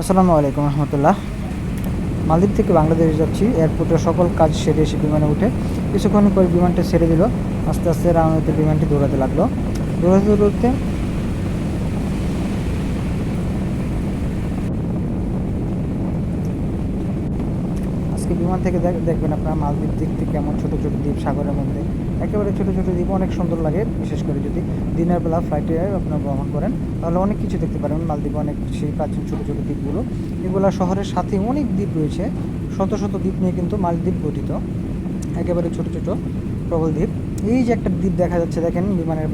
আসসালামু আলাইকুম রহমতুল্লাহ। মালদ্বীপ থেকে বাংলাদেশ যাচ্ছি। এয়ারপোর্টের সকল কাজ সেরে এসে বিমানে উঠে কিছুক্ষণ পর বিমানটা ছেড়ে দিল। আস্তে আস্তে রানওয়েতে বিমানটি দৌড়াতে লাগলো। দৌড়াতে দৌড়াতে আজকে বিমান থেকে দেখবেন আপনার মালদ্বীপ দেখতে কেমন ছোটো ছোটো দ্বীপ সাগরের মধ্যে, একেবারে ছোটো ছোটো দ্বীপ, অনেক সুন্দর লাগে। বিশেষ করে যদি দিনের বেলা ফ্লাইটে আপনার ভ্রমণ করেন তাহলে অনেক কিছু দেখতে পারেন। মালদ্বীপে অনেক সেই প্রাচীন ছোটো ছোটো দ্বীপগুলো, এগুলো শহরের সাথে অনেক দ্বীপ রয়েছে। শত শত দ্বীপ নিয়ে কিন্তু মালদ্বীপ গঠিত, একেবারে ছোটো ছোটো প্রবল দ্বীপ। এই যে একটা দ্বীপ দেখা যাচ্ছে, দেখেন বিমানের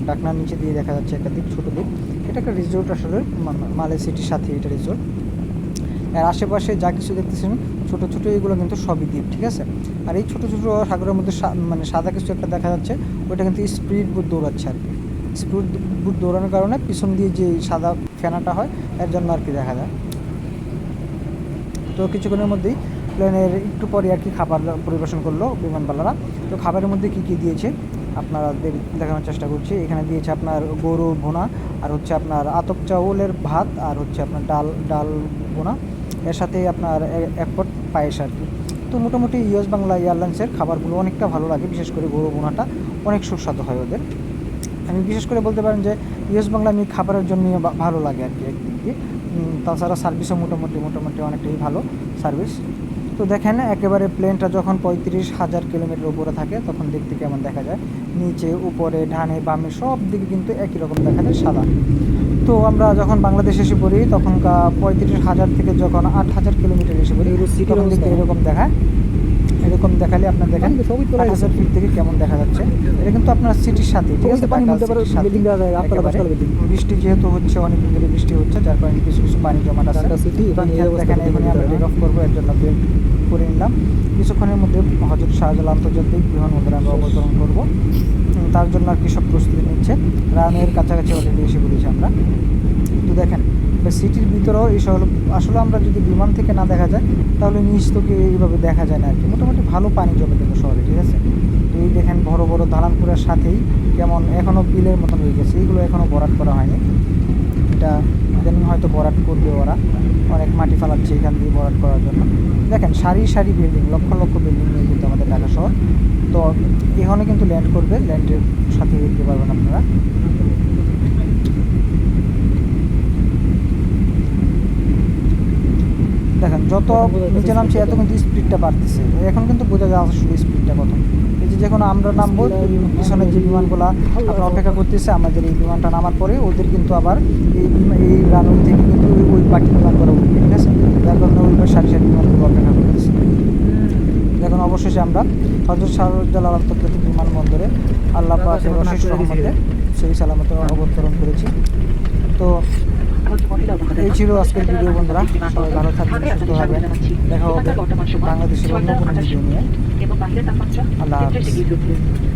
ডাকনার নিচে দিয়ে দেখা যাচ্ছে একটা দ্বীপ, ছোটো দ্বীপ। এটা একটা রিসোর্ট, আসলে মালে সিটির সাথে এটা রিসোর্ট। আর আশেপাশে যা কিছু দেখতেছেন ছোটো ছোটো, এগুলো কিন্তু সবই দ্বীপ, ঠিক আছে। আর এই ছোটো ছোটো সাগরের মধ্যে মানে সাদা কিছু একটা দেখা যাচ্ছে, ওইটা কিন্তু স্পিড বোট দৌড়াচ্ছে আর কি। স্পিড বোট দৌড়ানোর কারণে পিছন দিয়ে যে সাদা ফেনাটা হয়, এর জন্য আর কি দেখা যায়। তো কিছুক্ষণের মধ্যেই প্লেনের একটু পরে আর কি খাবার পরিবেশন করলো বিমানবালারা। তো খাবারের মধ্যে কী কী দিয়েছে আপনাদের দেখানোর চেষ্টা করছি। এখানে দিয়েছে আপনার গরু ভুনা, আর হচ্ছে আপনার আতপ চাউলের ভাত, আর হচ্ছে আপনার ডাল ডাল ভুনা, এর সাথে আপনার এক পট পায়েস আর কি। তো মোটামুটি ইউএস বাংলা এয়ারলাইন্সের খাবারগুলো অনেকটা ভালো লাগে, বিশেষ করে গরু ভুনাটা অনেক সুস্বাদু হয় ওদের। আমি বিশেষ করে বলতে পারেন যে ইউএস বাংলা আমি খাবারের জন্য ভালো লাগে আর কি একদিক দিয়ে। তাছাড়া সার্ভিসও মোটামুটি অনেকটাই ভালো সার্ভিস। তো দেখেন একেবারে প্লেনটা যখন 35,000 কিলোমিটার উপরে থাকে তখন দেখতে কেমন দেখা যায়। নিচে উপরে ডানে বামে সব দিকে কিন্তু একই রকম দেখা যায়, সাদা। তো আমরা যখন বাংলাদেশে এসে পড়ি তখন 35,000 থেকে যখন 8,000 কিলোমিটার এসে পড়ি তখন দেখতে এরকম দেখায়। এরকম দেখালে আপনার দেখেন 8,000 ফিট থেকে কেমন দেখা যাচ্ছে। এটা কিন্তু আপনার সিটির সাথে, ঠিক আছে। বৃষ্টি যেহেতু হচ্ছে, অনেক দিন ধরে বৃষ্টি হচ্ছে, যার কারণে কিছু কিছু পানি জমাট আছে। দেখেন এখানে আমরা টেক অফ করবো, এর জন্য বেল্ট করে নিলাম। কিছুক্ষণের মধ্যে হযরত শাহজালাল আন্তর্জাতিক বিমানবন্দরে আমরা অবতরণ করবো। তার জন্য আর কি সব প্রস্তুতি নিচ্ছে। রানের কাছাকাছি অলরেডি এসে পড়েছি আমরা। তো দেখেন সিটির ভিতরেও এইসব আসলে আমরা যদি বিমান থেকে না দেখা যায় তাহলে নিচ থেকে এইভাবে দেখা যায় না আর কি। মোটামুটি ভালো পানি জমে কিন্তু শহরে, ঠিক আছে। তো এই দেখেন বড় বড় দালানপুরের সাথেই কেমন এখনও বিলের মতন রয়ে গেছে, এইগুলো এখনও ভরাট করা হয়নি। এটা ইদানিং হয়তো ভরাট করবে ওরা, অনেক মাটি ফালাচ্ছে এখান দিয়ে ভরাট করার জন্য। দেখেন সারি সারি বিল্ডিং, লক্ষ লক্ষ বিল্ডিং নিয়ে কিন্তু আমাদের ঢাকা শহর। তো এখানে কিন্তু ল্যান্ড করবে, ল্যান্ডের সাথে দেখতে পারবেন আপনারা। দেখেন যত নিচে নামছে এত কিন্তু স্পিডটা বাড়তেছে, এখন কিন্তু বোঝা যাচ্ছে আসলে স্পিডটা কত। এই যে যখন আমরা নামবো পিছনে যে বিমানগুলো আপনার অপেক্ষা করতেছে, আমাদের এই বিমানটা নামার পরে ওদের কিন্তু আবার এই রানওয়ে থেকে কিন্তু ওই বাকি বিমানগুলো উঠবে, ঠিক আছে। যার কারণে ওই সারি সারি বিমানগুলো অপেক্ষা করতেছে। দেখুন অবশেষে আমরা হযরত শাহজালাল আন্তর্জাতিক বিমানবন্দরে আল্লাহ পাকের অশেষ রহমতে সেই সালামতে অবতরণ করেছি। তো এই ছিল আজকের ভিডিও বন্ধুরা। সবাই ভালো থাকবেন, সুস্থ থাকবেন। দেখা হবে বাংলাদেশের অন্য কোনো ভিডিও নিয়ে। আল্লাহ হাফেজ।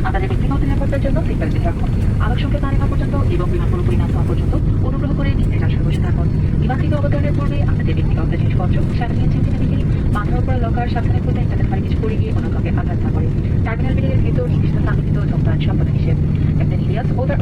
আপনাদের ব্যক্তিগত নিরাপত্তার জন্য সিট বেল্ট রাখুন। আলোক সংকেত না দেখা পর্যন্ত এবং বিমান পুরোপুরি না হওয়া পর্যন্ত অনুগ্রহ করে নিচে আসলে বসে থাকুন। বিমান থেকে অবতরণের পূর্বে আপনাদের ব্যক্তিগত জিনিসপত্র সাথে নিয়েছেন কিনা দেখে মাথার উপর লকার সাবধানে খুলতেন যাতে ভারী কিছু পড়ে গিয়ে অন্য কাউকে আঘাত না করে। টার্মিনাল বিলের ভেতর নির্দিষ্ট স্থানকৃত ধূমপান সম্পন্ন নিষেধ। ক্যাপ্টেন ইলিয়াস ও তার